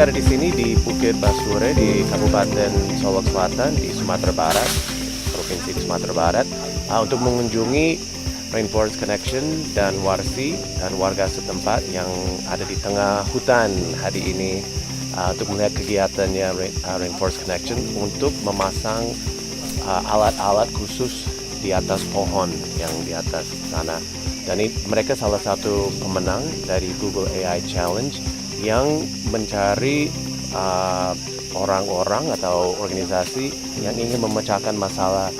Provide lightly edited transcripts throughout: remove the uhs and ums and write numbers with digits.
berada di sini di Bukit Basure di Kabupaten Solok Selatan di Sumatra Barat, Provinsi Sumatra Barat, untuk mengunjungi Rainforest Connection dan WARSI dan warga setempat yang ada di tengah hutan hari ini untuk melihat kegiatannya Rainforest Connection untuk memasang alat-alat khusus di atas pohon yang di atas sana. Dan mereka salah satu pemenang dari Google AI Challenge yang mencari orang-orang atau organisasi yang ingin memecahkan masalah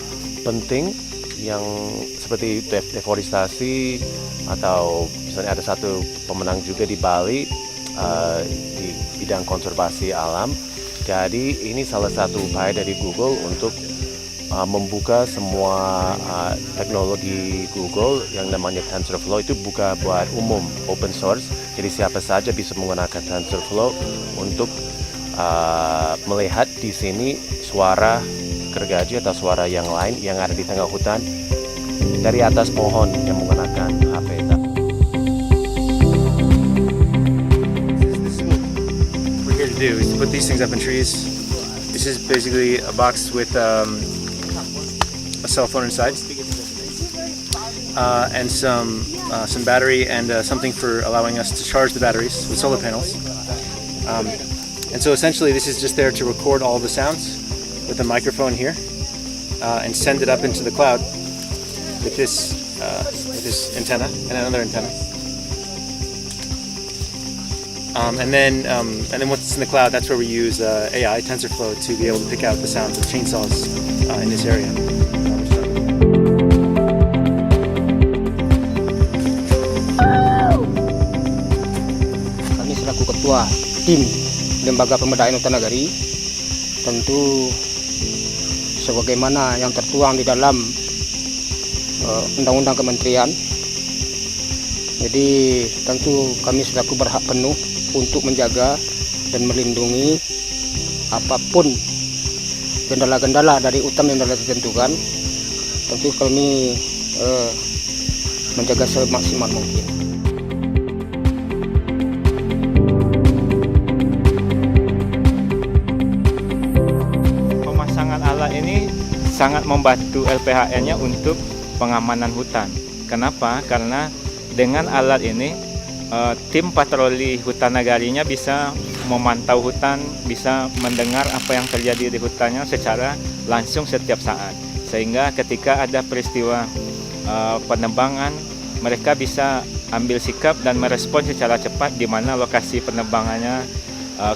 penting yang seperti deforestasi, atau misalnya ada satu pemenang juga di Bali di bidang konservasi alam. Jadi ini salah satu upaya dari Google untuk membuka semua teknologi Google yang namanya TensorFlow itu buka buat umum, open source. Jadi siapa saja bisa menggunakan TensorFlow untuk melihat di sini suara gergaji atau suara yang lain yang ada di tengah hutan dari atas pohon yang menggunakan HP. What we're here to do is to put these things up in trees. This is basically a box with a cell phone inside, and some battery and something for allowing us to charge the batteries with solar panels. And so essentially this is just there to record all the sounds with a microphone here and send it up into the cloud with this antenna and another antenna. And then once it's in the cloud, that's where we use AI, TensorFlow, to be able to pick out the sounds of chainsaws in this area. Kami selaku ketua tim Lembaga Pemberdayaan Hutan Nagari, tentu sebagaimana yang tertuang di dalam undang-undang kementerian. Jadi tentu kami selaku berhak penuh untuk menjaga dan melindungi apapun kendala-kendala dari hutan yang telah ditentukan. Tentu kami menjaga semaksimal mungkin. Pemasangan alat ini sangat membantu LPHN-nya untuk pengamanan hutan. Kenapa? Karena dengan alat ini tim patroli hutan nagarinya bisa memantau hutan, bisa mendengar apa yang terjadi di hutannya secara langsung setiap saat. Sehingga ketika ada peristiwa penebangan, mereka bisa ambil sikap dan merespon secara cepat di mana lokasi penebangannya,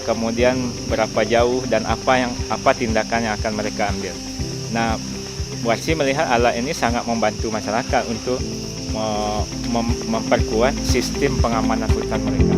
kemudian berapa jauh dan apa tindakan yang akan mereka ambil. Nah, WARSI melihat alat ini sangat membantu masyarakat untuk memperkuat sistem pengamanan hutan mereka.